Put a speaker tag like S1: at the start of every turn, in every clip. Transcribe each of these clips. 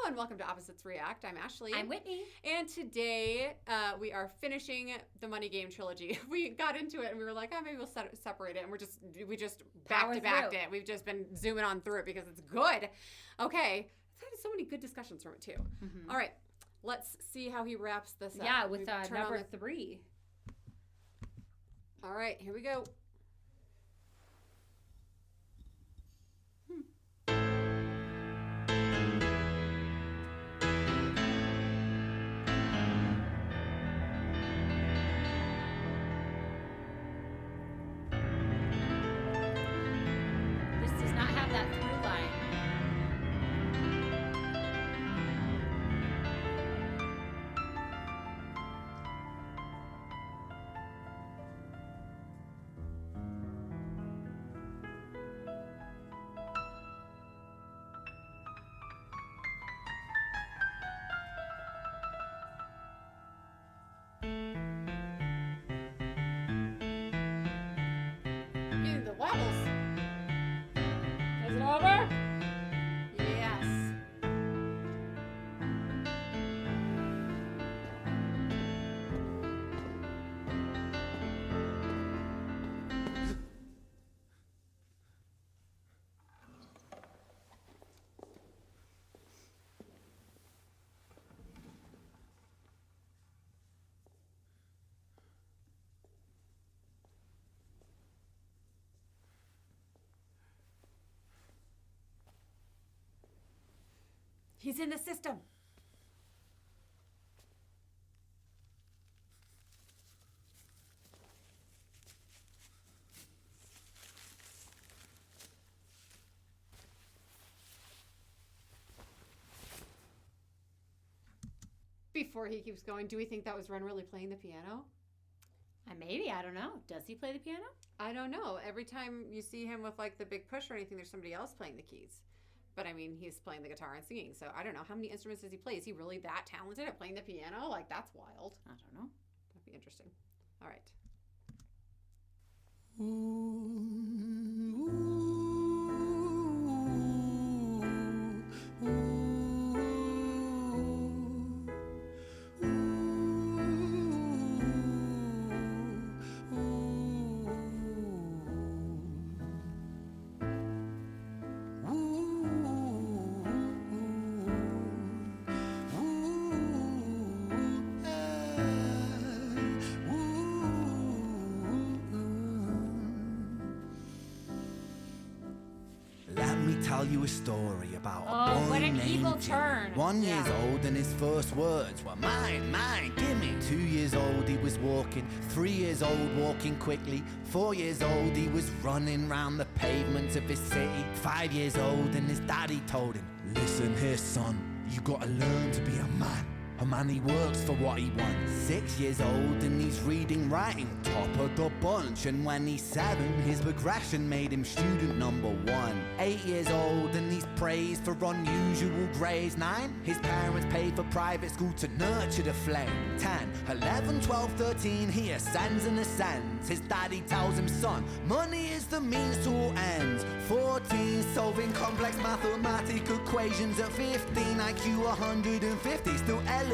S1: and welcome to Opposites React. I'm Ashley.
S2: I'm Whitney.
S1: And today we are finishing the Money Game Trilogy. We got into it and we were like, maybe we'll separate it. And we just back-to-backed it. We've just been zooming on through it because it's good. Okay. I've had so many good discussions from it too. Mm-hmm. All right. Let's see how he wraps this up.
S2: Yeah, with number 3.
S1: All right. Here we go. The wobbles.
S2: Is it over?
S1: Yes. He's in the system. Before he keeps going, do we think that was Ren really playing the piano?
S2: Maybe. I don't know. Does he play the piano?
S1: I don't know. Every time you see him with like the big push or anything, there's somebody else playing the keys. But I mean, he's playing the guitar and singing, so I don't know. How many instruments does he play? Is he really that talented at playing the piano? Like, that's wild.
S2: I don't know.
S1: That'd be interesting. All right.
S3: Tell you a story about
S2: a boy
S3: what an
S2: named
S3: evil
S2: Jim.
S3: turn. 1 year old and his first words were mine, mine, gimme. 2 years old he was walking, 3 years old walking quickly. 4 years old he was running round the pavements of his city. 5 years old and his daddy told him, listen here son, you gotta learn to be a man. A man he works for what he wants. 6 years old and he's reading, writing, top of the bunch. And when he's 7, his progression made him student number 1. 8 years old and he's praised for unusual grades. 9, his parents paid for private school to nurture the flame. 10, 11, 12, 13, he ascends and ascends. His daddy tells him, son, money is the means to all ends. 14, solving complex mathematical equations. At 15, IQ 150, still elevating.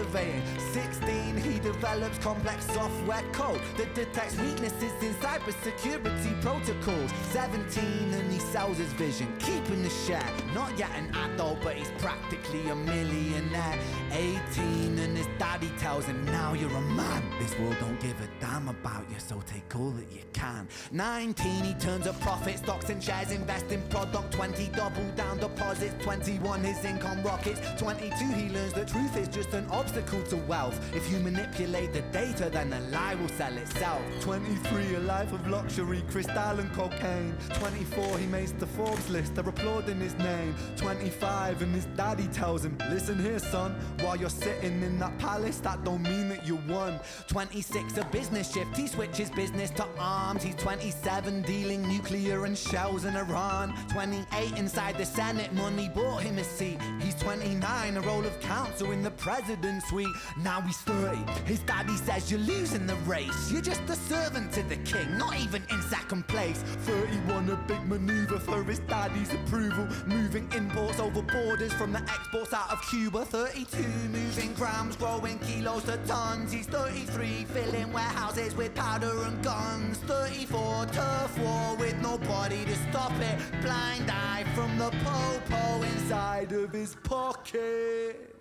S3: 16, he develops complex software code that detects weaknesses in cybersecurity protocols. 17, and he sells his vision, keeping the share. Not yet an adult, but he's practically a millionaire. 18, and his daddy tells him, now you're a man. This world don't give a damn about you, so take all that you can. 19, he turns a profit, stocks and shares, invest in product. 20, double down deposits. 21, his income rockets. 22, he learns the truth is just an obstacle to wealth. If you manipulate the data, then the lie will sell itself. 23, a life of luxury, crystal and cocaine. 24, he makes the Forbes list, they're applauding his name. 25, and his daddy tells him, listen here son, while you're sitting in that palace, that don't mean that you won. 26, a business shift, he switches business to arms. He's 27, dealing nuclear and shells in Iran. 28, inside the Senate, money bought him a seat. He's 29, a role of counsel in the president's suite. Now he's 30, his daddy says you're losing the race. You're just a servant to the king, not even in second place. 31, a big maneuver for his daddy's approval. Moving imports over borders from the exports out of Cuba. 32, moving grams, growing kilos to tons. He's 33, filling warehouses with powder and guns. 34, turf war with nobody to stop it. Blind eye from the po-po inside of his pocket.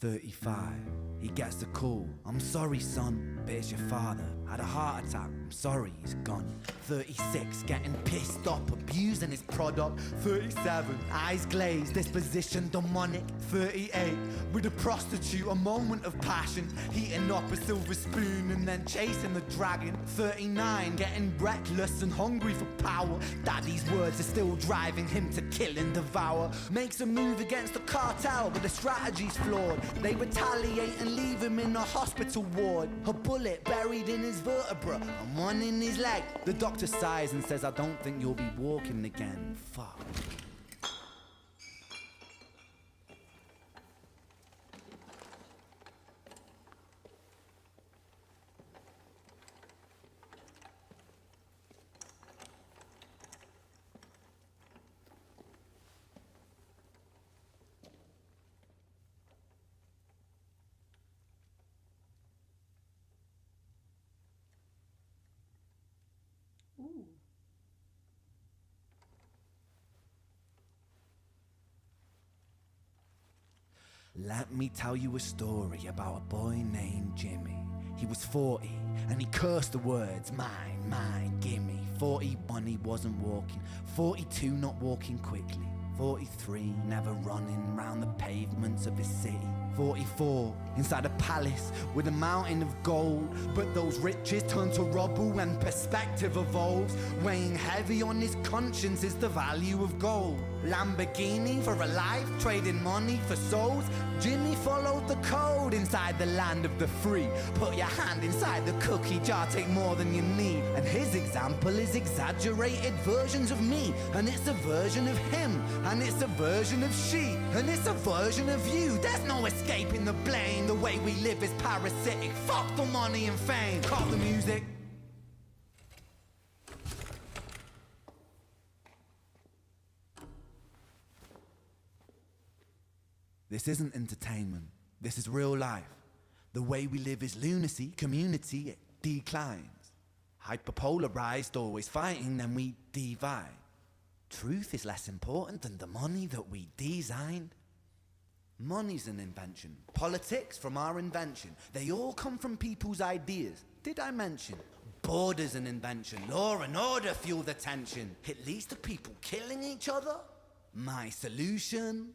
S3: 35, he gets the call. I'm sorry, son, but it's your father. Had a heart attack, I'm sorry, he's gone. 36, getting pissed up, abusing his product. 37, eyes glazed, disposition demonic. 38, with a prostitute, a moment of passion. Heating up a silver spoon and then chasing the dragon. 39, getting reckless and hungry for power. Daddy's words are still driving him to kill and devour. Makes a move against the cartel, but the strategy's flawed. They retaliate and leave him in a hospital ward. A bullet buried in his vertebra and one in his leg. The doctor sighs and says, I don't think you'll be walking again. Fuck.
S2: Ooh.
S3: Let me tell you a story about a boy named Jimmy. He was 40 and he cursed the words, mine, mine, gimme. 41, he wasn't walking. 42, not walking quickly. 43, never running round the pavements of his city. 44, inside a palace with a mountain of gold. But those riches turn to rubble when perspective evolves. Weighing heavy on his conscience is the value of gold. Lamborghini for a life, trading money for souls. Jimmy followed the code inside the land of the free. Put your hand inside the cookie jar, take more than you need. And his example is exaggerated versions of me. And it's a version of him, and it's a version of she, and it's a version of you. There's no escaping the blame. The way we live is parasitic. Fuck the money and fame. Cut the music. This isn't entertainment. This is real life. The way we live is lunacy, community, it declines. Hyperpolarized, always fighting, then we divide. Truth is less important than the money that we designed. Money's an invention. Politics from our invention. They all come from people's ideas. Did I mention? Border's an invention. Law and order fuel the tension. It leads to people killing each other. My solution?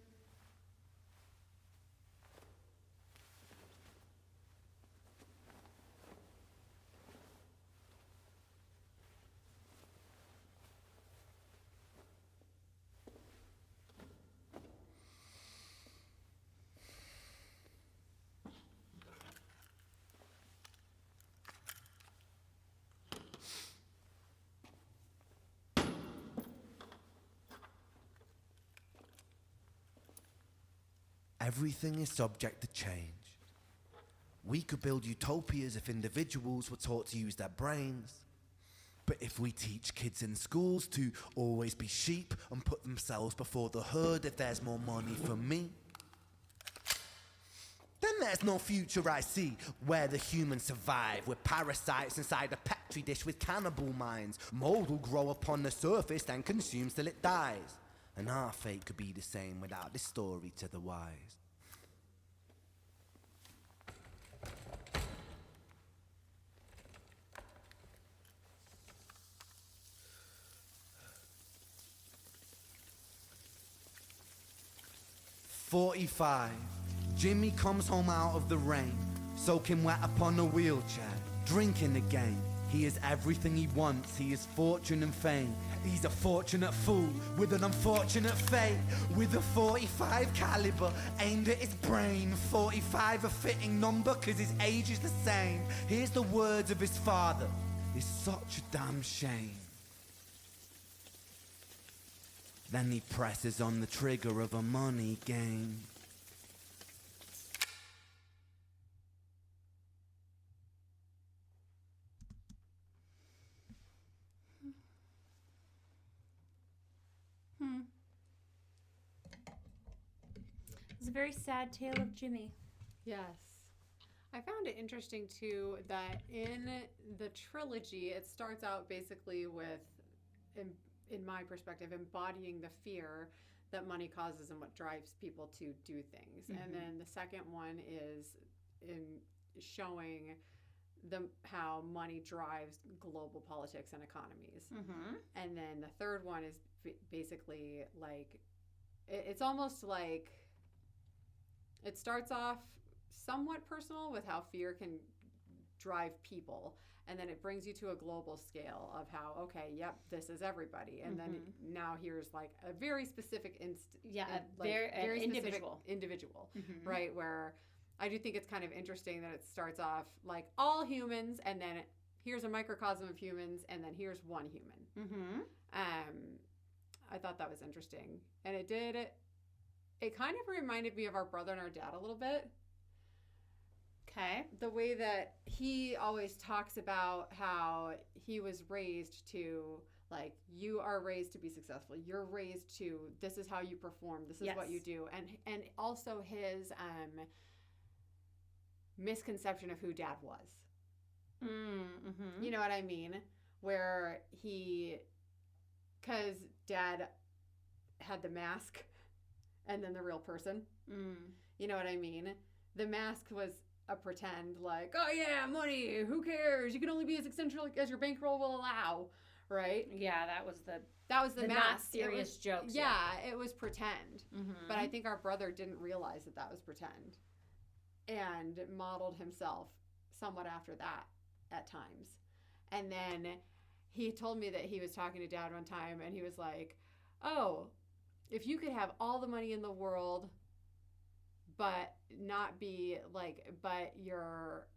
S3: Everything is subject to change. We could build utopias if individuals were taught to use their brains. But if we teach kids in schools to always be sheep and put themselves before the herd if there's more money for me, then there's no future I see where the humans survive. We're parasites inside a petri dish with cannibal minds. Mold will grow upon the surface then consumes till it dies. And our fate could be the same without this story to the wise. "45, Jimmy comes home out of the rain, soaking wet upon a wheelchair, drinking again. He is everything he wants, he is fortune and fame. He's a fortunate fool with an unfortunate fate. With a 45 caliber aimed at his brain. 45 a fitting number cause his age is the same. Here's the words of his father. is such a damn shame. Then he presses on the trigger of a money game.
S2: It's a very sad tale of Jimmy.
S1: Yes. I found it interesting, too, that in the trilogy, it starts out basically with, in my perspective, embodying the fear that money causes and what drives people to do things. And then the second one is in showing how money drives global politics and economies. And then the third one is basically like, it's almost like, it starts off somewhat personal with how fear can drive people, and then it brings you to a global scale of how, okay, yep, this is everybody, and then now here's like a very specific very individual, right? Where I do think it's kind of interesting that it starts off like all humans, and then here's a microcosm of humans, and then here's one human. I thought that was interesting, and it kind of reminded me of our brother and our dad a little bit.
S2: Okay.
S1: The way that he always talks about how he was raised to, like, you are raised to be successful. You're raised to, this is how you perform. This is what you do. And also his misconception of who dad was. You know what I mean? Where because dad had the mask and then the real person. You know what I mean? The mask was a pretend, like, oh yeah, money, who cares? You can only be as eccentric as your bankroll will allow, right?
S2: Yeah, that was the
S1: mask.
S2: Not serious jokes.
S1: Yeah, it was pretend. But I think our brother didn't realize that was pretend, and modeled himself somewhat after that at times. And then he told me that he was talking to dad one time, and he was like, oh, if you could have all the money in the world, but not be like, but you're,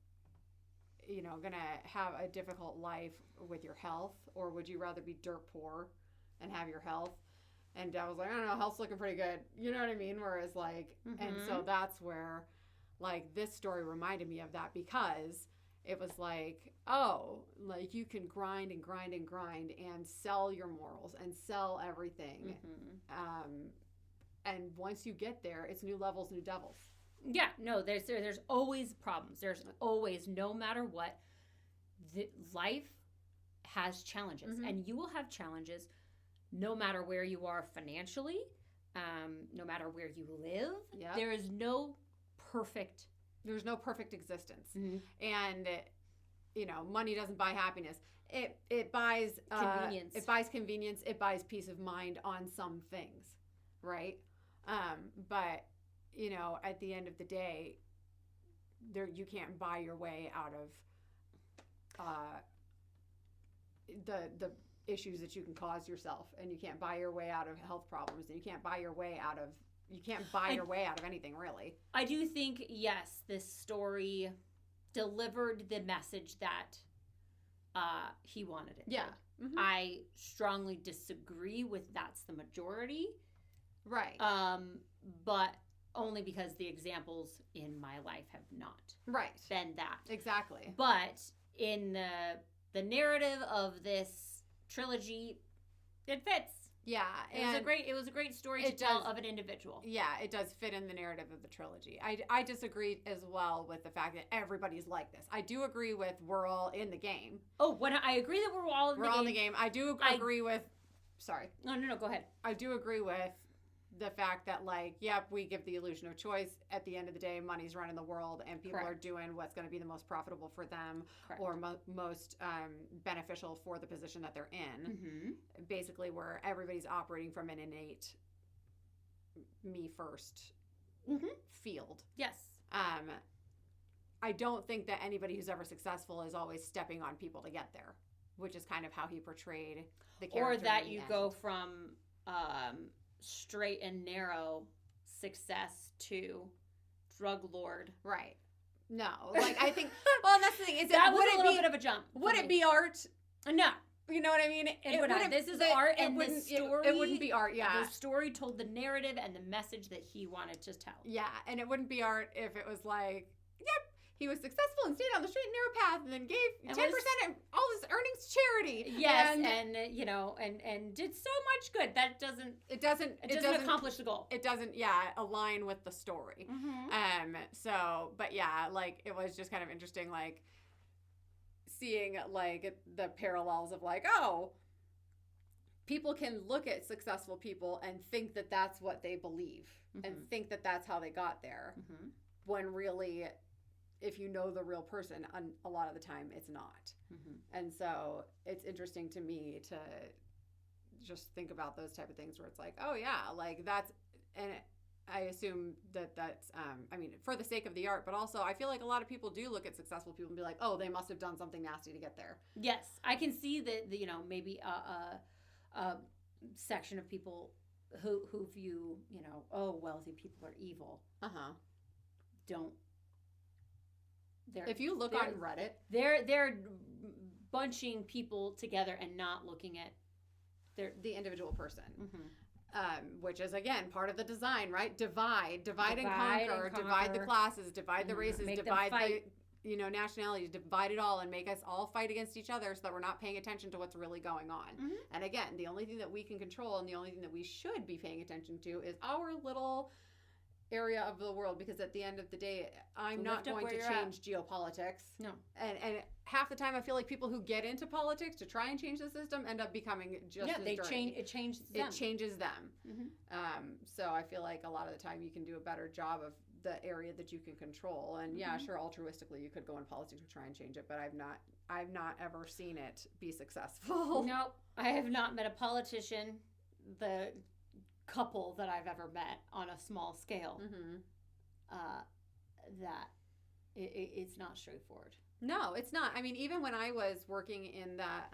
S1: gonna have a difficult life with your health, or would you rather be dirt poor and have your health? And dad was like, I don't know, health's looking pretty good. You know what I mean? Whereas like, and so that's where like this story reminded me of that, because it was like, oh, like you can grind and grind and grind and sell your morals and sell everything. And once you get there, it's new levels, new devils.
S2: Yeah, no, there's always problems. There's always, no matter what, life has challenges, and you will have challenges no matter where you are financially, no matter where you live.
S1: Yep.
S2: There's no perfect
S1: existence. And money doesn't buy happiness. It buys
S2: convenience.
S1: It buys convenience. It buys peace of mind on some things, right? But at the end of the day, you can't buy your way out of the issues that you can cause yourself, and you can't buy your way out of health problems, and you can't buy your way out of anything, really.
S2: I do think, yes, this story delivered the message that he wanted it.
S1: Yeah.
S2: I strongly disagree with that's the majority.
S1: Right.
S2: But only because the examples in my life have not been that.
S1: Exactly.
S2: But in the narrative of this trilogy, it fits.
S1: Yeah,
S2: it was a great story to tell of an individual.
S1: Yeah, it does fit in the narrative of the trilogy. I disagree as well with the fact that everybody's like this. I do agree with we're all in the game.
S2: Oh, when I agree that we're all in the game.
S1: I do agree with. Sorry.
S2: No, go ahead.
S1: I do agree with the fact that, like, yep, we give the illusion of choice. At the end of the day, money's running the world, and people are doing what's going to be the most profitable for them, or most beneficial for the position that they're in. Basically, where everybody's operating from an innate me first field.
S2: Yes.
S1: I don't think that anybody who's ever successful is always stepping on people to get there, which is kind of how he portrayed the character.
S2: Or that you go from straight and narrow success to drug lord.
S1: Right. No, like I think. Well, and that's the thing. Is
S2: that was
S1: would
S2: a
S1: it
S2: little
S1: be
S2: bit of a jump?
S1: Would it be art?
S2: No.
S1: You know what I mean?
S2: It wouldn't. This is art, and this story.
S1: It wouldn't be art. Yeah.
S2: The story told the narrative and the message that he wanted to tell.
S1: Yeah, and it wouldn't be art if it was like, yep, he was successful and stayed on the straight and narrow path, and then gave 10% of all his earnings to charity.
S2: Yes, and you know, and did so much good. That doesn't. It doesn't accomplish the goal.
S1: It doesn't. Yeah, align with the story. So, but yeah, like it was just kind of interesting, like seeing like the parallels of like, oh, people can look at successful people and think that that's what they believe and think that that's how they got there, when really, if you know the real person, a lot of the time it's not. And so it's interesting to me to just think about those type of things where it's like, oh yeah, like that's, and I assume that that's, I mean, for the sake of the art, but also I feel like a lot of people do look at successful people and be like, oh, they must have done something nasty to get there.
S2: Yes, I can see that, you know, maybe a section of people who view, you know, oh, wealthy people are evil. Don't.
S1: If you look on Reddit,
S2: they're bunching people together and not looking at
S1: the individual person. Which is, again, part of the design, right? Divide and conquer, divide the classes, divide the races, divide the, you know, nationalities, divide it all and make us all fight against each other so that we're not paying attention to what's really going on. And again, the only thing that we can control and the only thing that we should be paying attention to is our little area of the world, because at the end of the day, I'm not going to change geopolitics.
S2: No.
S1: And half the time I feel like people who get into politics to try and change the system end up becoming just as dirty.
S2: It changes them.
S1: It changes them. So I feel like a lot of the time you can do a better job of the area that you can control. And yeah, sure, altruistically you could go in politics to try and change it, but I've not ever seen it be successful.
S2: Nope. I have not met a politician, the couple that I've ever met on a small scale, that it's not straightforward.
S1: No, it's not. I mean, even when I was working in that,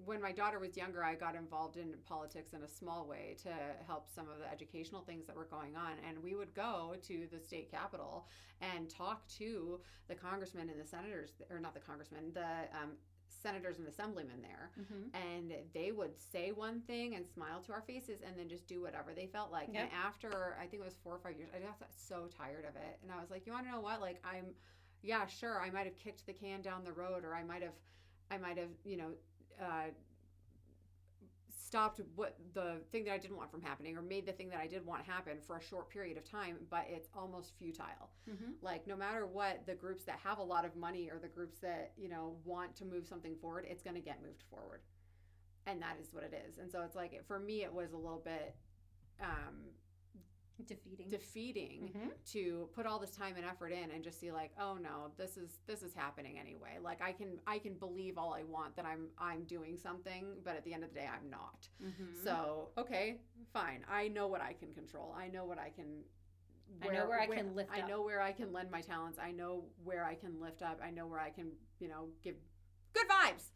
S1: when my daughter was younger, I got involved in politics in a small way to help some of the educational things that were going on. And we would go to the state capitol and talk to the congressmen and the senators, or not the congressmen, the senators and assemblymen there, and they would say one thing and smile to our faces and then just do whatever they felt like. And after, I think it was 4 or 5 years, I just got so tired of it. And I was like, you want to know what? Like, yeah, sure, I might have kicked the can down the road, or I might have, you know, stopped what the thing that I didn't want from happening, or made the thing that I did want happen for a short period of time, but it's almost futile. Like, no matter what, the groups that have a lot of money or the groups that, you know, want to move something forward, it's going to get moved forward. And that is what it is. And so it's like, for me, it was a little bit defeating to put all this time and effort in and just see like, oh no, this is happening anyway. Like I can believe all I want that I'm doing something, but at the end of the day I'm not. So okay, fine. I know what I can control. I know what I can
S2: I know where I can lift up.
S1: I know where I can lend my talents. I know where I can lift up. I know where I can, you know, give good vibes.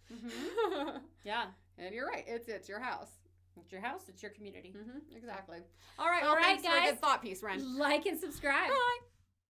S2: Yeah.
S1: And you're right. It's your house.
S2: It's your house. It's your community.
S1: Exactly. All right. Well,
S2: all right,
S1: thanks
S2: guys.
S1: for a good thought piece, Ren.
S2: Like and subscribe.
S1: Bye.